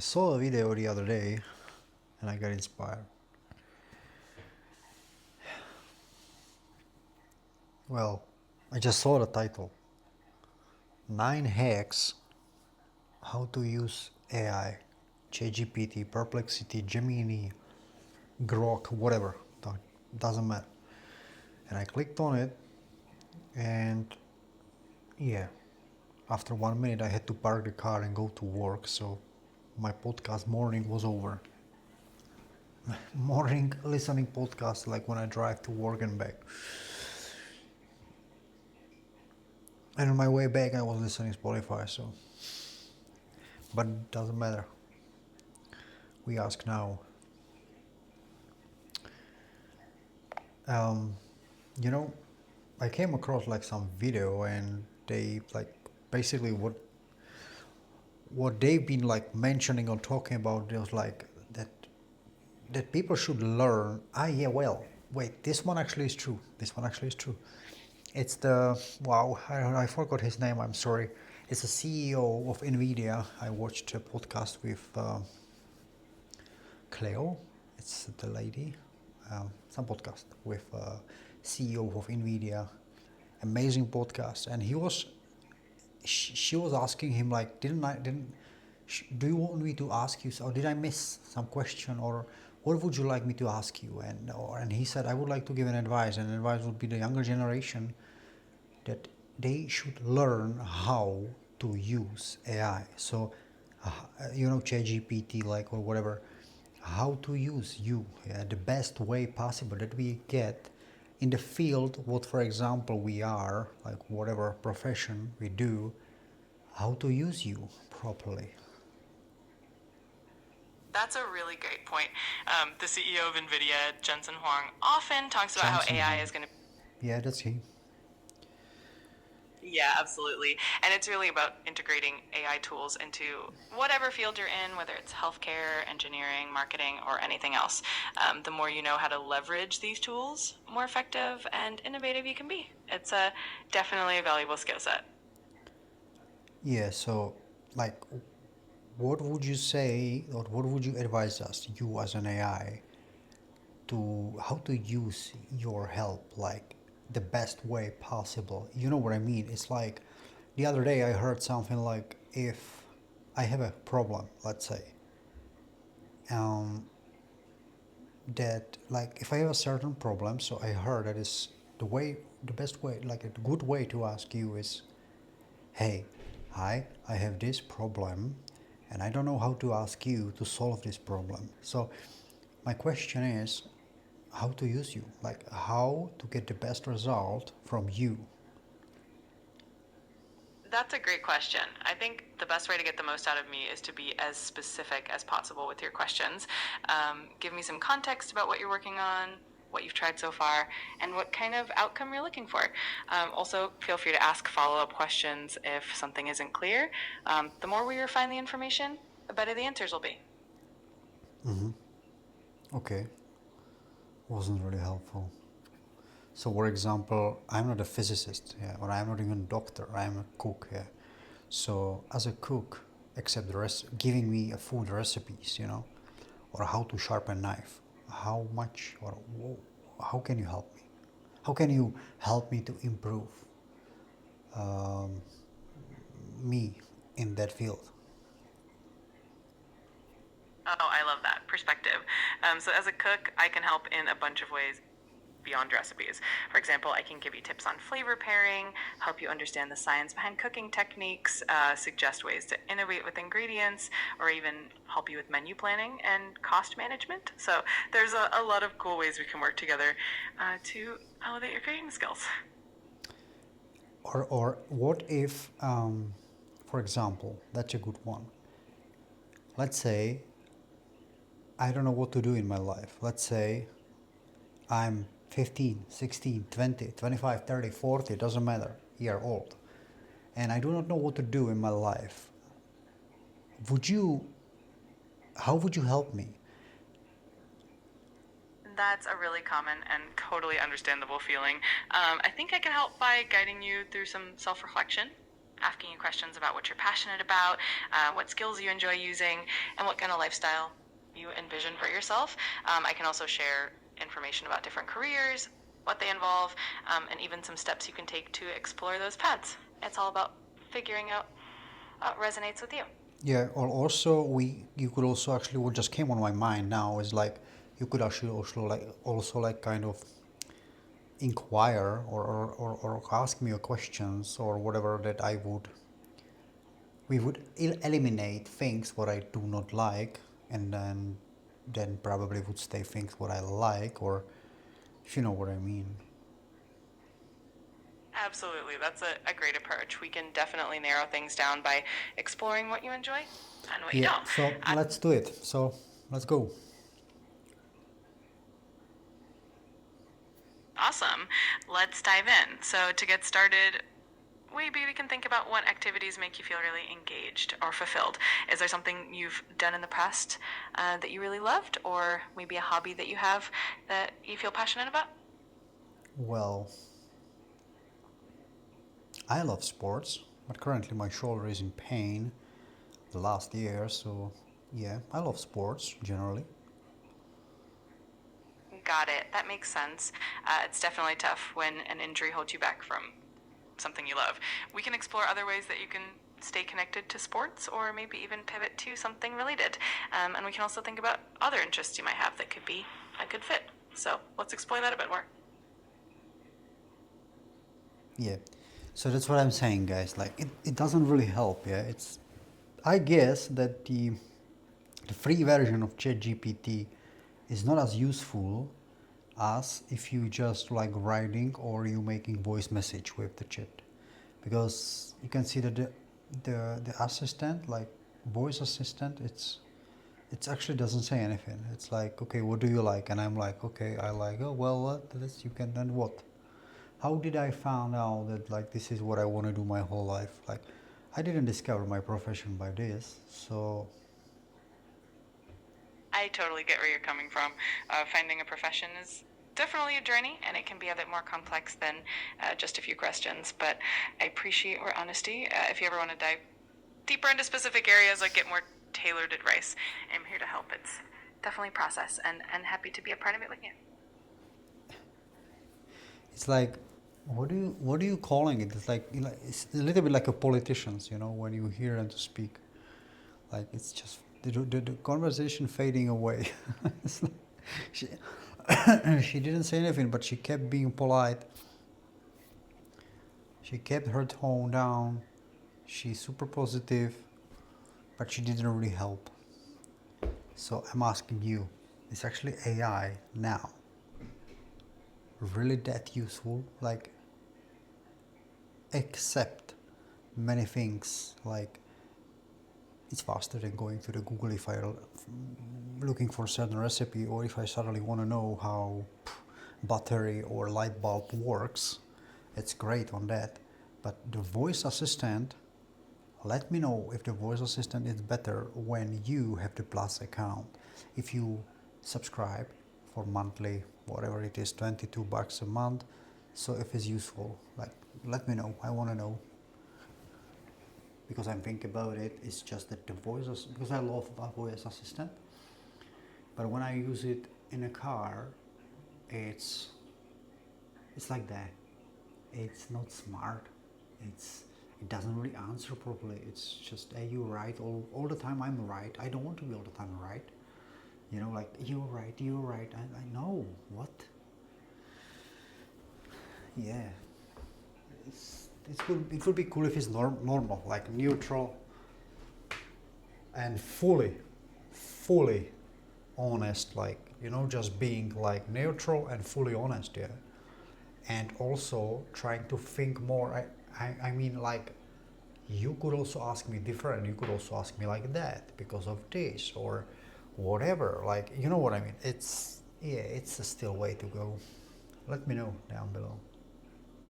saw a video the other day and I got inspired. Well, I just saw the title 9 Hacks How to Use AI, ChatGPT, Perplexity, Gemini, Grok, whatever. Doesn't matter. And I clicked on it, and yeah, after 1 minute, I had to park the car and go to work. So my podcast morning was over. Morning listening podcast like when I drive to work and back. And on my way back, I was listening Spotify. So, but it doesn't matter. We ask now. Um, you know, I came across like some video and they like basically what they've been like mentioning or talking about was like that people should learn. Ah, yeah, well, wait, this one actually is true. This one actually is true. It's the, wow, I forgot his name, I'm sorry. It's the CEO of NVIDIA. I watched a podcast with Cleo, it's the lady, some podcast with CEO of NVIDIA. Amazing podcast. And she was asking him like, do you want me to ask you, or did I miss some question, or what would you like me to ask you? And he said, I would like to give an advice, and advice would be the younger generation that they should learn how to use AI. So, ChatGPT, like, or whatever, how to use you, yeah, the best way possible that we get in the field, what, for example, we are, like, whatever profession we do, how to use you properly. That's a really great point. The CEO of NVIDIA, Jensen Huang, often talks about how Jensen AI Huang. is going to. Yeah, that's he. Yeah, absolutely. And it's really about integrating AI tools into whatever field you're in, whether it's healthcare, engineering, marketing, or anything else. The more you know how to leverage these tools, more effective and innovative you can be. It's definitely a valuable skill set. Yeah, so, like, what would you say, or what would you advise us, you as an AI, to how to use your help like the best way possible? You know what I mean? It's like the other day I heard something like, if I have a problem, let's say, um, that like if I have a certain problem, so I heard that is the best way, like a good way to ask you is, hey, hi, I have this problem and I don't know how to ask you to solve this problem. So my question is how to use you, like how to get the best result from you. That's a great question. I think the best way to get the most out of me is to be as specific as possible with your questions. Give me some context about what you're working on, what you've tried so far, and what kind of outcome you're looking for. Also, feel free to ask follow up questions if something isn't clear. The more we refine the information, the better the answers will be. Okay, wasn't really helpful. So for example, I'm not a physicist, yeah, or I'm not even a doctor, I'm a cook, yeah. So as a cook, except the rest giving me a food recipes, or how to sharpen knife, how much or how can you help me? How can you help me to improve um, me in that field? Oh, I love that perspective. So, as a cook, I can help in a bunch of ways beyond recipes. For example, I can give you tips on flavor pairing, help you understand the science behind cooking techniques, suggest ways to innovate with ingredients, or even help you with menu planning and cost management. So there's a lot of cool ways we can work together to elevate your cooking skills. Or what if, for example, that's a good one. Let's say I don't know what to do in my life. Let's say I'm 15, 16, 20, 25, 30, 40, doesn't matter, year old, and I do not know what to do in my life. Would you, how would you help me? That's a really common and totally understandable feeling. I think I can help by guiding you through some self reflection. asking you questions about what you're passionate about, what skills you enjoy using, and what kind of lifestyle you envision for yourself. I can also share information about different careers, what they involve, and even some steps you can take to explore those paths. It's all about figuring out what resonates with you. Yeah, or also you could also actually, what just came on my mind now is like you could actually also like kind of inquire or ask me questions or whatever that I would we would eliminate things what I do not like, and then probably would stay things what I like, or if you know what I mean. Absolutely. That's a great approach. We can definitely narrow things down by exploring what you enjoy and what you Yeah, don't. so let's do it. So let's go. Awesome. Let's dive in. So, to get started, maybe we can think about what activities make you feel really engaged or fulfilled. Is there something you've done in the past that you really loved, or maybe a hobby that you have that you feel passionate about? Well, I love sports, but currently my shoulder is in pain the last year, so yeah, I love sports generally. Got it. That makes sense. It's definitely tough when an injury holds you back from something you love. We can explore other ways that you can stay connected to sports or maybe even pivot to something related. And we can also think about other interests you might have that could be a good fit. So let's explore that a bit more. Yeah, so that's what I'm saying, guys. Like it doesn't really help. Yeah, it's I guess that the free version of ChatGPT is not as useful as if you just like writing or you making voice message with the chat, because you can see that the assistant, like voice assistant, it's actually doesn't say anything. It's like, okay, what do you like? And I'm like, okay, I like, oh well, what this you can, then what? How did I found out that like this is what I want to do my whole life? Like I didn't discover my profession by this. So I totally get where you're coming from. Finding a profession is definitely a journey, and it can be a bit more complex than just a few questions. But I appreciate your honesty. If you ever want to dive deeper into specific areas or get more tailored advice, I'm here to help. It's definitely a process, and happy to be a part of it with you. it's like, what are you calling it? It's like, it's a little bit like a politicians, when you hear them to speak. Like it's just the conversation fading away. It's like she, she didn't say anything, but she kept being polite. She kept her tone down. She's super positive, but she didn't really help. So I'm asking you, is actually AI now really that useful? Like, except many things, like it's faster than going to the Google if I'm looking for a certain recipe, or if I suddenly want to know how battery or light bulb works. It's great on that. But the voice assistant, let me know if the voice assistant is better when you have the Plus account. If you subscribe for monthly, whatever it is, $22 a month. So if it's useful, like let me know. I want to know, because I'm thinking about it. It's just that the voice, because I love a voice assistant, but when I use it in a car, it's it's like that. It's not smart. It doesn't really answer properly. It's just, are you right? All the time I'm right. I don't want to be all the time right. Like you're right. I know what. Yeah, it would be cool if it's normal, like neutral and fully honest, like just being like neutral and fully honest, yeah. And also trying to think more. I mean, like, you could also ask me different. You could also ask me like that because of this or whatever. Like, you know what I mean? It's, yeah, it's a still way to go. Let me know down below.